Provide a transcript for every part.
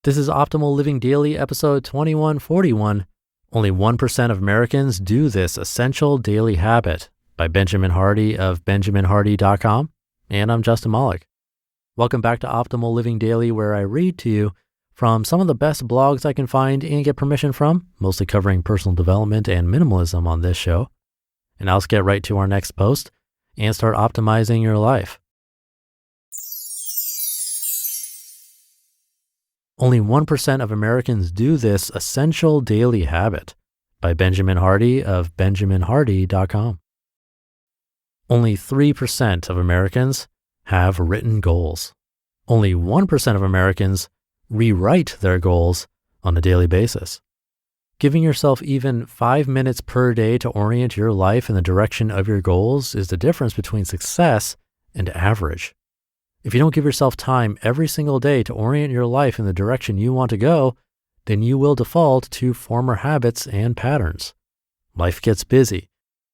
This is Optimal Living Daily, episode 2141. Only 1% of Americans do this essential daily habit, by Benjamin Hardy of benjaminhardy.com. And I'm Justin Malik. Welcome back to Optimal Living Daily, where I read to you from some of the best blogs I can find and get permission from, mostly covering personal development and minimalism on this show. And now let's get right to our next post and start optimizing your life. Only 1% of Americans do this essential daily habit, by Benjamin Hardy of benjaminhardy.com. Only 3% of Americans have written goals. Only 1% of Americans rewrite their goals on a daily basis. Giving yourself even 5 minutes per day to orient your life in the direction of your goals is the difference between success and average. If you don't give yourself time every single day to orient your life in the direction you want to go, then you will default to former habits and patterns. Life gets busy.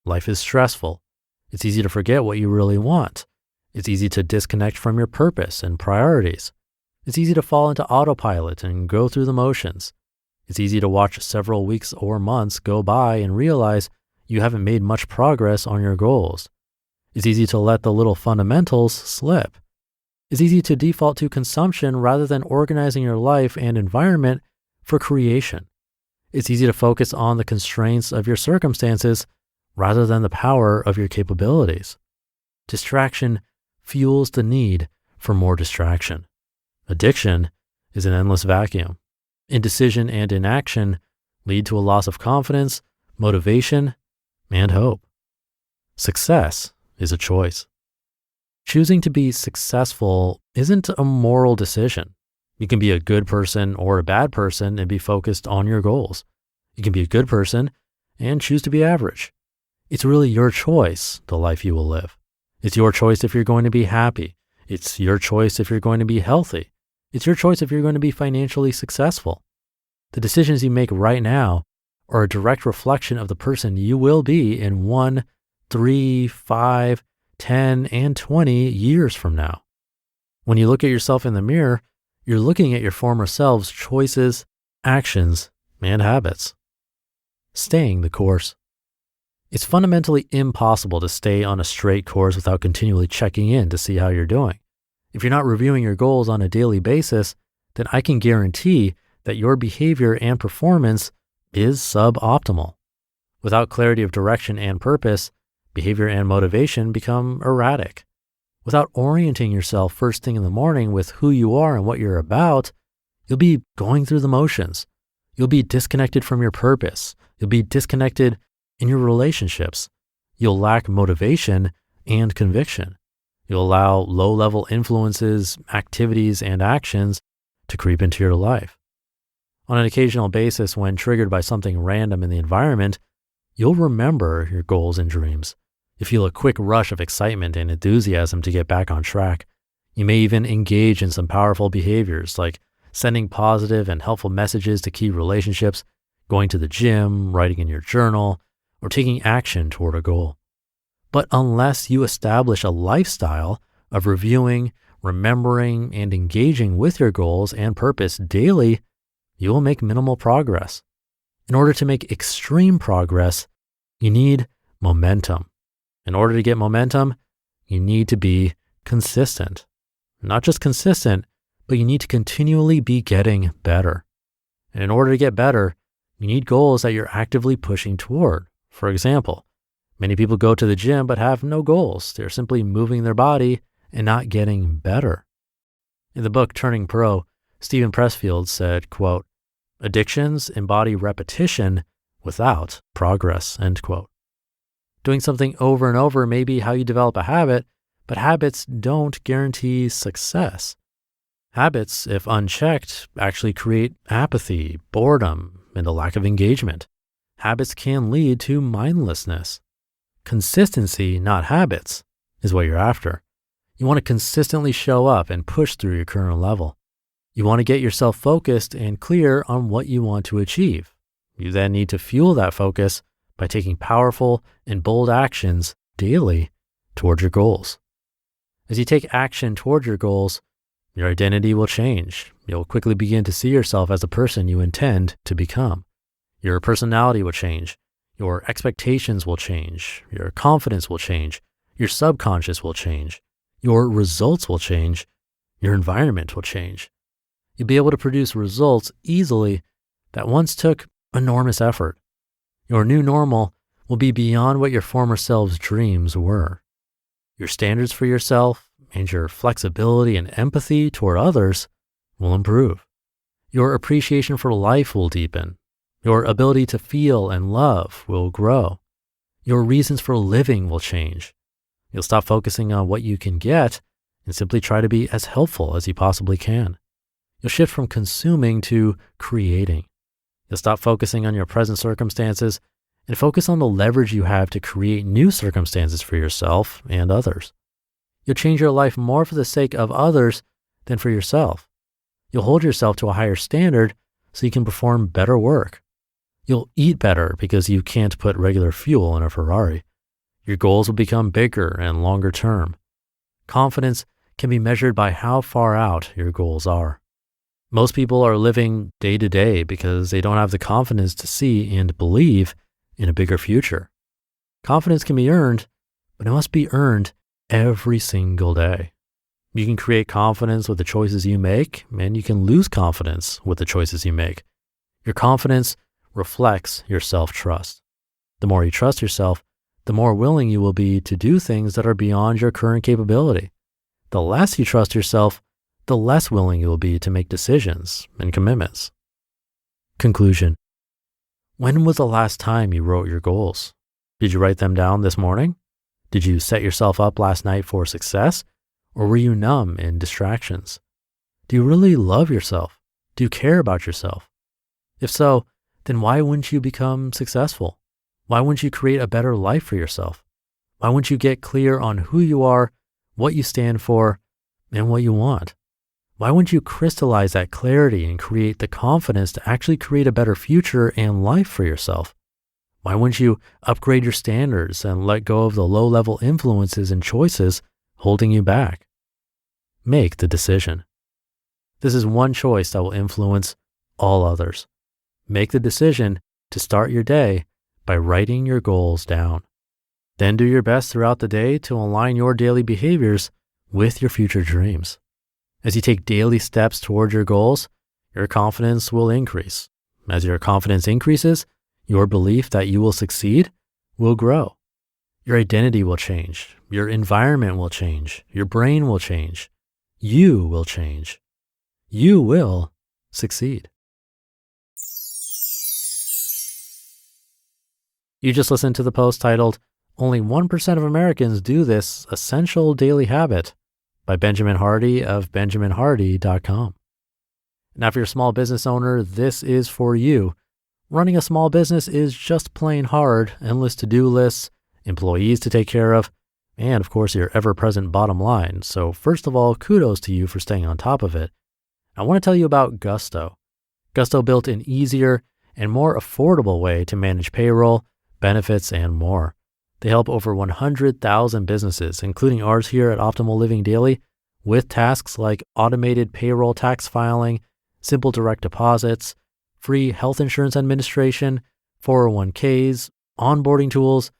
Life is stressful. It's easy to forget what you really want. It's easy to disconnect from your purpose and priorities. It's easy to fall into autopilot and go through the motions. It's easy to watch several weeks or months go by and realize you haven't made much progress on your goals. It's easy to let the little fundamentals slip. It's easy to default to consumption rather than organizing your life and environment for creation. It's easy to focus on the constraints of your circumstances rather than the power of your capabilities. Distraction fuels the need for more distraction. Addiction is an endless vacuum. Indecision and inaction lead to a loss of confidence, motivation, and hope. Success is a choice. Choosing to be successful isn't a moral decision. You can be a good person or a bad person and be focused on your goals. You can be a good person and choose to be average. It's really your choice, the life you will live. It's your choice if you're going to be happy. It's your choice if you're going to be healthy. It's your choice if you're going to be financially successful. The decisions you make right now are a direct reflection of the person you will be in 1, 3, 5, 10, and 20 years from now. When you look at yourself in the mirror, you're looking at your former self's choices, actions, and habits. Staying the course. It's fundamentally impossible to stay on a straight course without continually checking in to see how you're doing. If you're not reviewing your goals on a daily basis, then I can guarantee that your behavior and performance is suboptimal. Without clarity of direction and purpose, behavior and motivation become erratic. Without orienting yourself first thing in the morning with who you are and what you're about, you'll be going through the motions. You'll be disconnected from your purpose. You'll be disconnected in your relationships. You'll lack motivation and conviction. You'll allow low-level influences, activities, and actions to creep into your life. On an occasional basis, when triggered by something random in the environment, you'll remember your goals and dreams. You feel a quick rush of excitement and enthusiasm to get back on track. You may even engage in some powerful behaviors like sending positive and helpful messages to key relationships, going to the gym, writing in your journal, or taking action toward a goal. But unless you establish a lifestyle of reviewing, remembering, and engaging with your goals and purpose daily, you will make minimal progress. In order to make extreme progress, you need momentum. In order to get momentum, you need to be consistent. Not just consistent, but you need to continually be getting better. And in order to get better, you need goals that you're actively pushing toward. For example, many people go to the gym but have no goals. They're simply moving their body and not getting better. In the book Turning Pro, Stephen Pressfield said, quote, "Addictions embody repetition without progress," end quote. Doing something over and over may be how you develop a habit, but habits don't guarantee success. Habits, if unchecked, actually create apathy, boredom, and a lack of engagement. Habits can lead to mindlessness. Consistency, not habits, is what you're after. You want to consistently show up and push through your current level. You want to get yourself focused and clear on what you want to achieve. You then need to fuel that focus by taking powerful and bold actions daily toward your goals. As you take action toward your goals, your identity will change. You'll quickly begin to see yourself as the person you intend to become. Your personality will change. Your expectations will change. Your confidence will change. Your subconscious will change. Your results will change. Your environment will change. You'll be able to produce results easily that once took enormous effort. Your new normal will be beyond what your former self's dreams were. Your standards for yourself and your flexibility and empathy toward others will improve. Your appreciation for life will deepen. Your ability to feel and love will grow. Your reasons for living will change. You'll stop focusing on what you can get and simply try to be as helpful as you possibly can. You'll shift from consuming to creating. You'll stop focusing on your present circumstances and focus on the leverage you have to create new circumstances for yourself and others. You'll change your life more for the sake of others than for yourself. You'll hold yourself to a higher standard so you can perform better work. You'll eat better because you can't put regular fuel in a Ferrari. Your goals will become bigger and longer term. Confidence can be measured by how far out your goals are. Most people are living day to day because they don't have the confidence to see and believe in a bigger future. Confidence can be earned, but it must be earned every single day. You can create confidence with the choices you make, and you can lose confidence with the choices you make. Your confidence reflects your self-trust. The more you trust yourself, the more willing you will be to do things that are beyond your current capability. The less you trust yourself, the less willing you will be to make decisions and commitments. Conclusion. When was the last time you wrote your goals? Did you write them down this morning? Did you set yourself up last night for success? Or were you numb in distractions? Do you really love yourself? Do you care about yourself? If so, then why wouldn't you become successful? Why wouldn't you create a better life for yourself? Why wouldn't you get clear on who you are, what you stand for, and what you want? Why wouldn't you crystallize that clarity and create the confidence to actually create a better future and life for yourself? Why wouldn't you upgrade your standards and let go of the low-level influences and choices holding you back? Make the decision. This is one choice that will influence all others. Make the decision to start your day by writing your goals down. Then do your best throughout the day to align your daily behaviors with your future dreams. As you take daily steps toward your goals, your confidence will increase. As your confidence increases, your belief that you will succeed will grow. Your identity will change. Your environment will change. Your brain will change. You will change. You will succeed. You just listened to the post titled, "Only 1% of Americans Do This Essential Daily Habit" by Benjamin Hardy of benjaminhardy.com. Now, if you're a small business owner, this is for you. Running a small business is just plain hard, endless to-do lists, employees to take care of, and of course, your ever-present bottom line. So first of all, kudos to you for staying on top of it. I want to tell you about Gusto. Gusto built an easier and more affordable way to manage payroll, benefits, and more. They help over 100,000 businesses, including ours here at Optimal Living Daily, with tasks like automated payroll tax filing, simple direct deposits, free health insurance administration, 401ks, onboarding tools,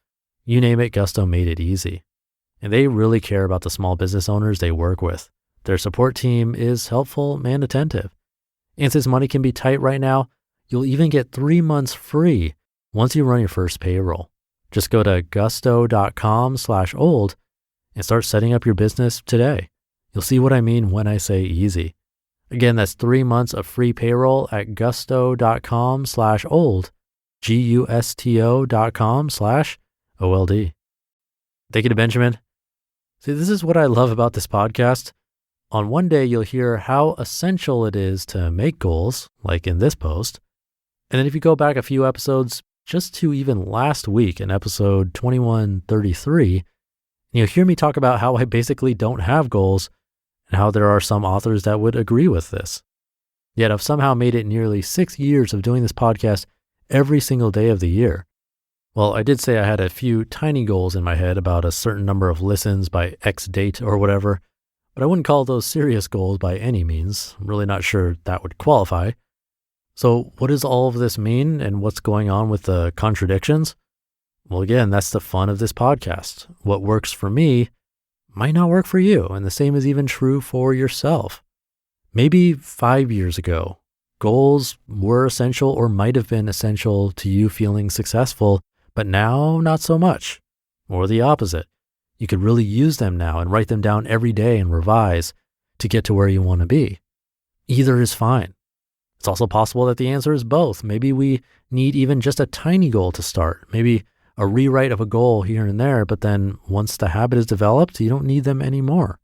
you name it, Gusto made it easy. And they really care about the small business owners they work with. Their support team is helpful and attentive. And since money can be tight right now, you'll even get 3 months free once you run your first payroll. Just go to gusto.com/old and start setting up your business today. You'll see what I mean when I say easy. Again, that's 3 months of free payroll at gusto.com/old, gusto.com/OLD. Thank you to Benjamin. See, this is what I love about this podcast. On one day, you'll hear how essential it is to make goals, like in this post. And then if you go back a few episodes, just to even last week in episode 2133, you'll hear me talk about how I basically don't have goals and how there are some authors that would agree with this. Yet I've somehow made it nearly 6 years of doing this podcast every single day of the year. Well, I did say I had a few tiny goals in my head about a certain number of listens by X date or whatever, but I wouldn't call those serious goals by any means. I'm really not sure that would qualify. So what does all of this mean and what's going on with the contradictions? Well, again, that's the fun of this podcast. What works for me might not work for you, and the same is even true for yourself. Maybe 5 years ago, goals were essential or might have been essential to you feeling successful, but now not so much. Or the opposite. You could really use them now and write them down every day and revise to get to where you want to be. Either is fine. It's also possible that the answer is both. Maybe we need even just a tiny goal to start. Maybe a rewrite of a goal here and there, but then once the habit is developed, you don't need them anymore.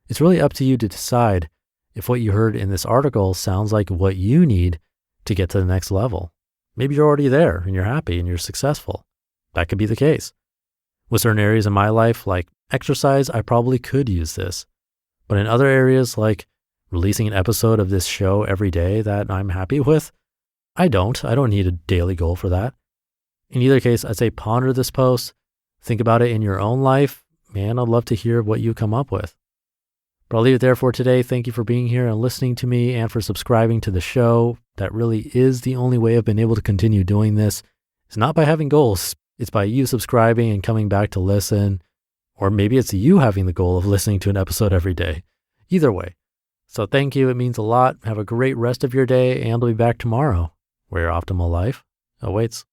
It's really up to you to decide if what you heard in this article sounds like what you need to get to the next level. Maybe you're already there and you're happy and you're successful. That could be the case. With certain areas in my life, like exercise, I probably could use this. But in other areas, like releasing an episode of this show every day that I'm happy with, I don't need a daily goal for that. In either case, I'd say ponder this post, think about it in your own life, and I'd love to hear what you come up with. But I'll leave it there for today. Thank you for being here and listening to me and for subscribing to the show. That really is the only way I've been able to continue doing this. It's not by having goals. It's by you subscribing and coming back to listen. Or maybe it's you having the goal of listening to an episode every day. Either way. So thank you. It means a lot. Have a great rest of your day, and I'll be back tomorrow where your optimal life awaits.